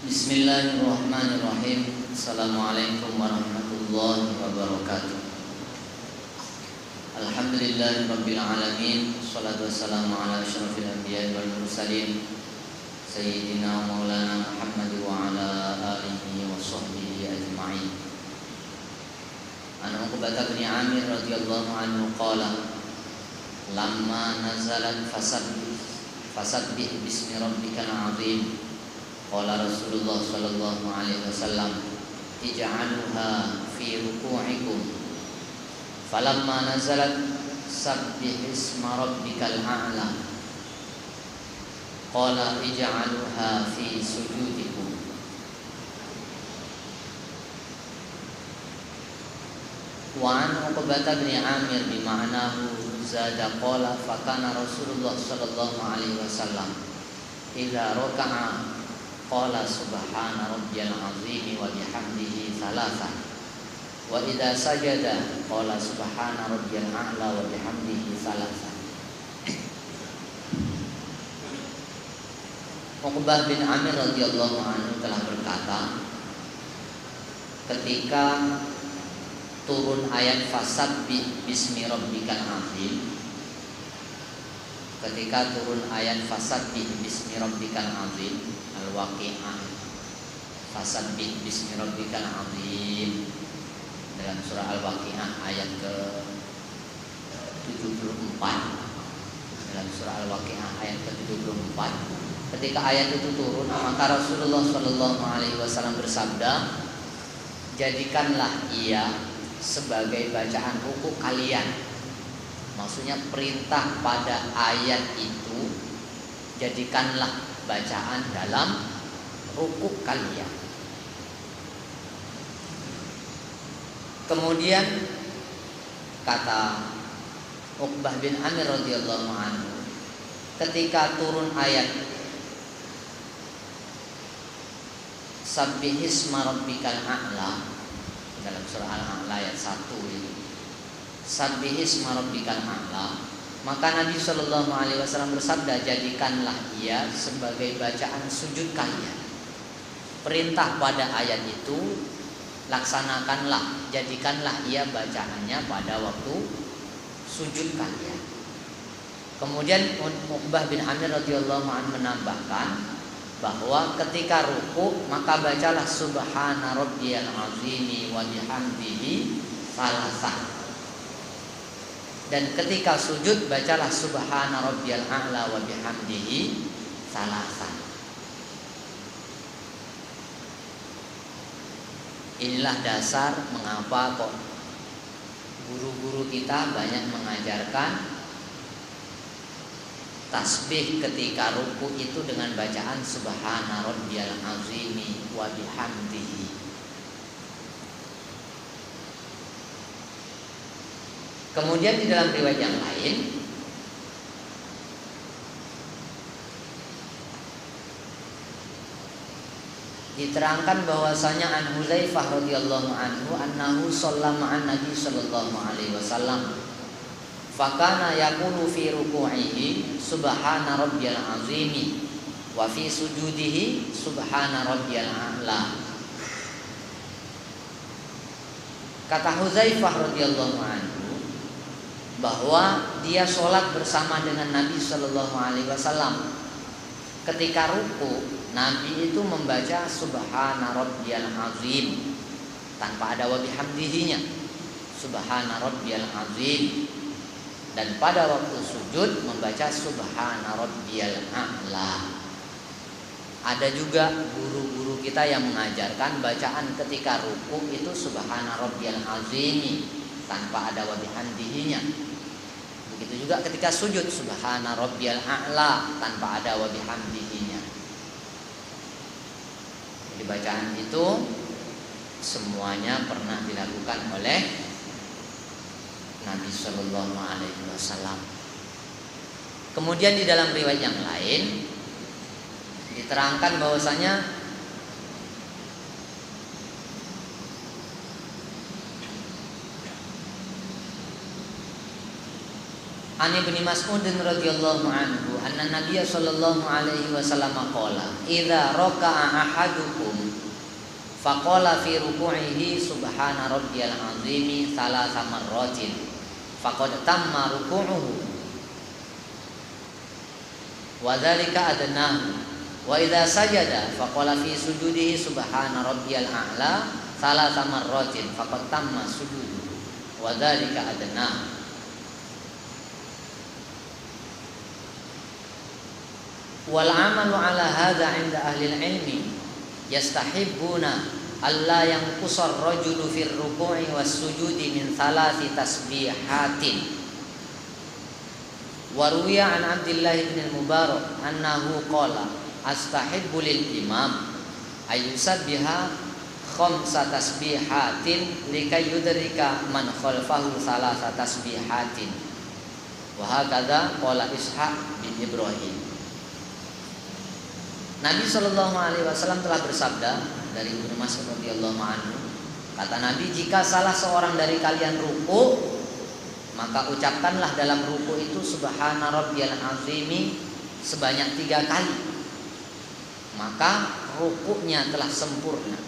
Bismillahirrahmanirrahim. Assalamualaikum warahmatullahi wabarakatuh. Alhamdulillahirabbil alamin. Shalatu wassalamu ala asyrafil anbiya'i wal mursalin sayyidina maulana Muhammad wa ala alihi wa sahbihi ajma'in. An Uqbah bin Amir radhiyallahu anhu qala lamma nazalat fasabbih bismi rabbikal azim. Qala Rasulullah sallallahu alaihi wasallam ij'aluha fi ruku'ikum. Falamma nazalat sabbih isma rabbikal a'la. Qala ij'aluha fi sujudikum. Wa an Uqbah bin Amir bima'nahu zada qala fa kana Rasulullah sallallahu alaihi wasallam idza raka'a qala subhana rabbiyal azim wa bihamdihi thalathan wa idza sajada qala subhana rabbiyal a'la wa bihamdihi thalathan. Uqbah bin Amir radhiyallahu anhu telah berkata, ketika turun ayat fasabbih bismi rabbikal azim, ketika turun ayat fasabbih bismi rabbikal azim, Al-Waqi'ah, fasabbih bismi rabbikal azim, dalam surah Al-Waqi'ah ayat ke-74. Dalam surah Al-Waqi'ah ayat ke-74, ketika ayat itu turun, maka Rasulullah sallallahu alaihi wasallam bersabda, jadikanlah ia sebagai bacaan ruku kalian. Maksudnya perintah pada ayat itu, jadikanlah bacaan dalam ruku kalian. Kemudian kata Uqbah bin Amir radhiyallahu anhu, ketika turun ayat Sabbihisma rabbikal a'la, dalam surah Al-A'la ayat 1 itu, Sabbihisma rabbikal a'la, maka Nabi Shallallahu Alaihi Wasallam bersabda, jadikanlah ia sebagai bacaan sujud kalian. Perintah pada ayat itu laksanakanlah, jadikanlah ia bacaannya pada waktu sujud kalian. Kemudian Uqbah bin Amir radhiyallahu anhu menambahkan bahwa ketika ruku maka bacalah subhana rabbiyal azim wa bihamdihi thalathan. Dan ketika sujud bacalah subhana rabbiyal a'la wa bihamdihi thalathan. Inilah dasar mengapa kok guru-guru kita banyak mengajarkan tasbih ketika ruku itu dengan bacaan subhana rabbiyal azim wa bihamdihi. Kemudian di dalam riwayat yang lain diterangkan bahwasanya an Hudzaifah radhiyallahu anhu annahu shalla ma'an Nabi sallallahu alaihi wasallam fakana yaqulu fi ruku'ihi subhana rabbiyal azim wa fi sujudihi subhana rabbiyal a'la. Kata Hudzaifah radhiyallahu anhu bahwa dia sholat bersama dengan Nabi Shallallahu Alaihi Wasallam. Ketika ruku, Nabi itu membaca Subhana Rabbiyal Azim tanpa ada wa bihamdihinya, Subhana Rabbiyal Azim. Dan pada waktu sujud membaca Subhana Rabbiyal A'la. Ada juga guru-guru kita yang mengajarkan bacaan ketika ruku itu Subhana Rabbiyal Azim tanpa ada wa bihamdihinya. Begitu juga ketika sujud subhana rabbiyal a'la tanpa ada wa bihamdihinya. Jadi bacaan itu semuanya pernah dilakukan oleh Nabi sallallahu alaihi wasallam. Kemudian di dalam riwayat yang lain diterangkan bahwasanya An Ibnu Mas'ud radhiyallahu anhu anna Nabiy sallallahu alaihi wasallam qala idza raka'a ahadukum faqala fi ruku'ihi subhana rabbiyal azim thalatha marratin faqad tamma ruku'uhu wa dzalika adnahu wa idza sajada faqala fi sujudihi subhana rabbiyal a'la thalatha marratin faqad tamma sujuduhu wa dzalika adnahu. Wal amalu ala hadza 'inda ahli ilmi yastahibbuna alla yanqusar rajulu fir ruku'i was sujudi min thalathi tasbihatin. Wa ruwiya an Abdullah bin al-Mubarak annahu qala astahibbu lil imam ayyusabbiha khamsa tasbihatin likay yudrika man khalfahu thalatha tasbihatin. Wa hakadha qala Ishaq bin Ibrahim. Nabi Shallallahu Alaihi Wasallam telah bersabda dari Ibnu Mas'ud radhiyallahu anhu, kata Nabi, jika salah seorang dari kalian ruku, maka ucapkanlah dalam ruku itu subhana rabbiyal azimi sebanyak 3 kali, maka rukunya telah sempurna.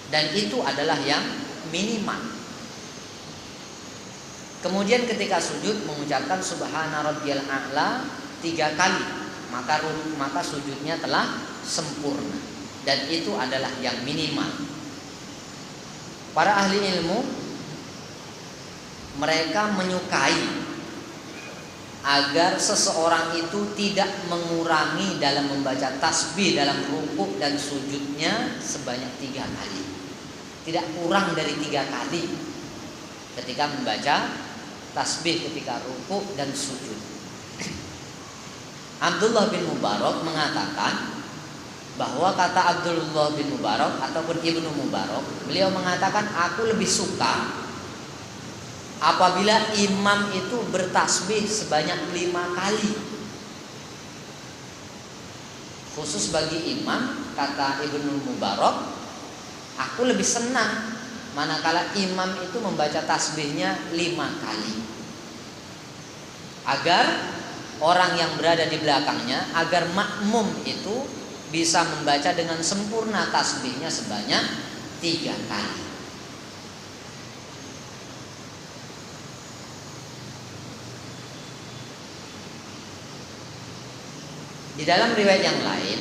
Dan itu adalah yang minimal. Kemudian ketika sujud mengucapkan subhana rabbiyal a'la 3 kali, maka sujudnya telah sempurna, dan itu adalah yang minimal. Para ahli ilmu mereka menyukai agar seseorang itu tidak mengurangi dalam membaca tasbih dalam rukuk dan sujudnya sebanyak 3 kali, tidak kurang dari 3 kali ketika membaca tasbih ketika rukuk dan sujud. Abdullah bin Mubarak mengatakan bahwa kata Abdullah bin Mubarak ataupun Ibnu Mubarak, beliau mengatakan aku lebih suka apabila imam itu bertasbih sebanyak 5 kali. Khusus bagi imam, kata Ibnu Mubarak, aku lebih senang manakala imam itu membaca tasbihnya 5 kali, agar orang yang berada di belakangnya, agar makmum itu bisa membaca dengan sempurna tasbihnya sebanyak 3 kali. Di dalam riwayat yang lain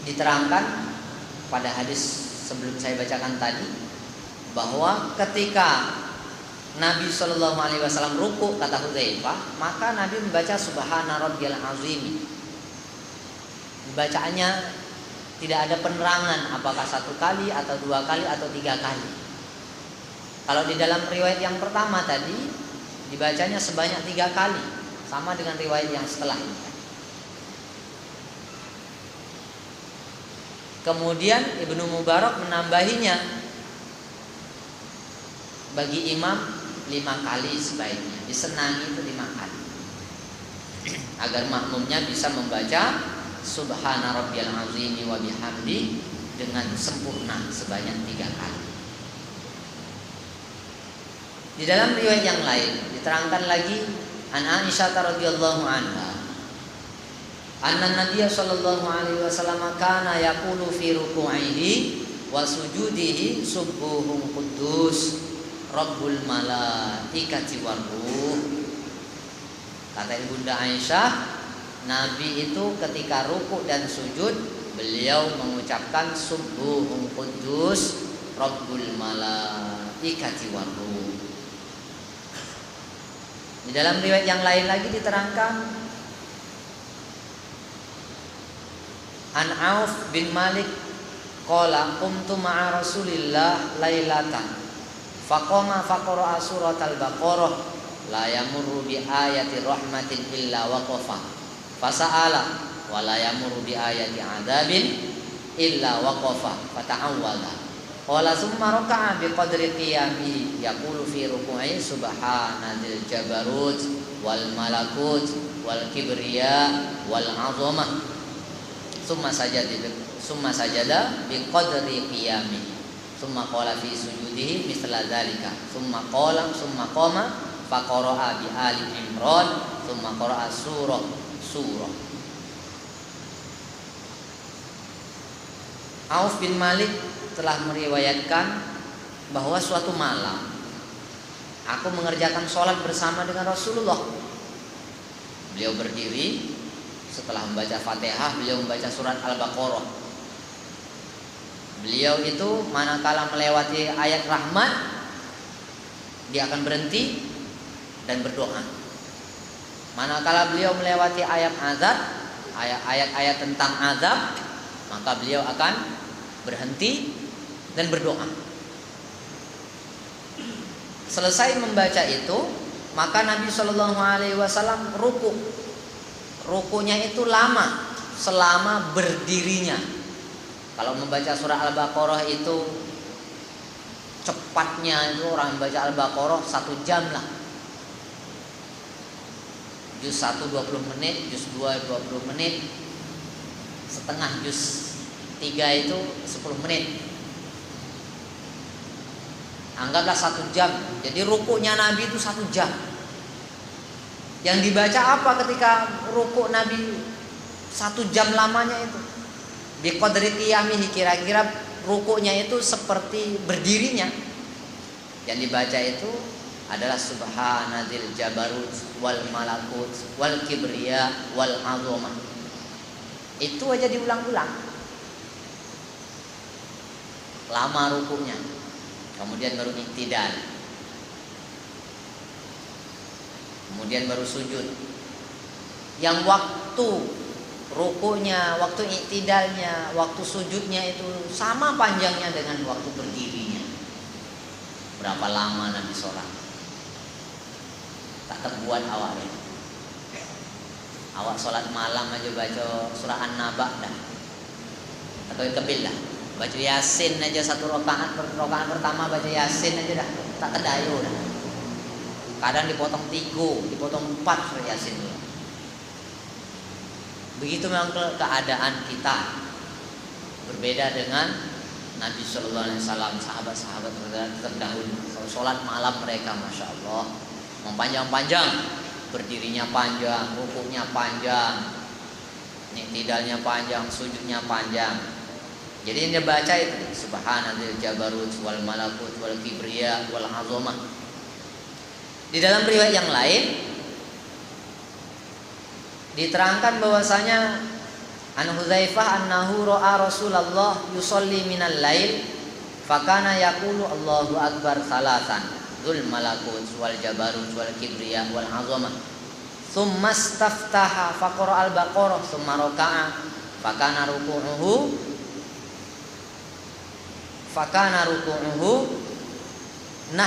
diterangkan pada hadis sebelum saya bacakan tadi, bahwa ketika Nabi Shallallahu Alaihi Wasallam ruku, kata Hudzaifah, maka Nabi membaca subhana rabbiyal azim. Bacaannya tidak ada penerangan apakah 1 kali atau 2 kali atau 3 kali. Kalau di dalam riwayat yang pertama tadi dibacanya sebanyak 3 kali, sama dengan riwayat yang setelah ini. Kemudian Ibnu Mubarak menambahinya, bagi imam 5 kali sebaiknya, disenangi itu 5 kali, agar makmumnya bisa membaca subhana rabbiyal azim wa bihamdi dengan sempurna sebanyak 3 kali. Di dalam riwayat yang lain diterangkan lagi, an Aisyah radhiyallahu anha anna Nabiy sallallahu alaihi wasallam kana yaqulu fi ruku'ihi wa sujudihi subbuhun quddus Rabbul malaikati waruh. Kata Ibunda Aisyah, Nabi itu ketika ruku dan sujud, beliau mengucapkan subbuhun quddus Rabbul malaikati waruh. Di dalam riwayat yang lain lagi diterangkan, an Auf bin Malik qala qumtu ma'a Rasulillah lailatan faqama faqara'a suratal Baqarah la yamurru bi ayati rahmatin illa waqafa fasa'ala wa la yamurru bi ayati adzabin illa waqafa fata'awwala qala summa raka'a bi qadri qiyamihi yaqulu fi ruku'i subhanadzil jabarut wal malakut wal kibriya wal 'azamah summa sajada bi qadri qiyamihi summa qala fi sujudihi mithla dzalika summa qama faqara'a bi Ali Imran, tsumma qara'a surah. Auf bin Malik telah meriwayatkan bahwa suatu malam aku mengerjakan sholat bersama dengan Rasulullah. Beliau berdiri, setelah membaca Fatihah beliau membaca surat Al-Baqarah. Beliau itu manakala melewati ayat rahmat, dia akan berhenti dan berdoa. Manakala beliau melewati ayat azab, ayat-ayat tentang azab, maka beliau akan berhenti dan berdoa. Selesai membaca itu, maka Nabi Shallallahu Alaihi Wasallam ruku. Rukunya itu lama, selama berdirinya. Kalau membaca surah Al-Baqarah itu cepatnya itu orang membaca Al-Baqarah 1 jam lah. Juz 1 20 menit, juz 2 20 menit, setengah juz 3 itu 10 menit. Anggaplah 1 jam. Jadi rukunya Nabi itu 1 jam. Yang dibaca apa ketika ruku Nabi 1 jam lamanya itu? Biqadri qiyamihi, kira-kira rukunya itu seperti berdirinya. Yang dibaca itu adalah subhanadzil jabarut wal malakut wal kibriya wal azamah. Itu aja diulang-ulang. Lama rukunya. Kemudian baru iktidal. Kemudian baru sujud. Yang waktu rukunya, waktu iktidalnya, waktu sujudnya itu sama panjangnya dengan waktu berdirinya. Berapa lama Nabi sholat? Tak terbuat awalnya. Awak sholat malam aja baca surah An-Naba dah, atau kebil dah. Baca Yasin aja 1 rakaat pertama baca Yasin aja dah, tak kedayu dah. Kadang dipotong 3, dipotong 4 surah Yasin dulu. Begitu memang keadaan kita. Berbeda dengan Nabi Sallallahu Alaihi Wasallam, sahabat-sahabat terdahulu. Sholat malam mereka, masya Allah, panjang-panjang, berdirinya panjang, rukuknya panjang, iktidalnya panjang, sujudnya panjang. Jadi yang dia baca itu subhanadzil jabarut wal malakut wal kibriya wal azamah. Di dalam riwayat yang lain diterangkan bahwasanya an Hudzaifah annahu ra'a Rasulullah yusolli minal lail fakana yaqulu Allahu akbar salasan dzul malakut wal jabarut wal kibriya wal azamah tsumma istaftaha faqara al-baqarah tsumma raka'a fakana ruku'uhu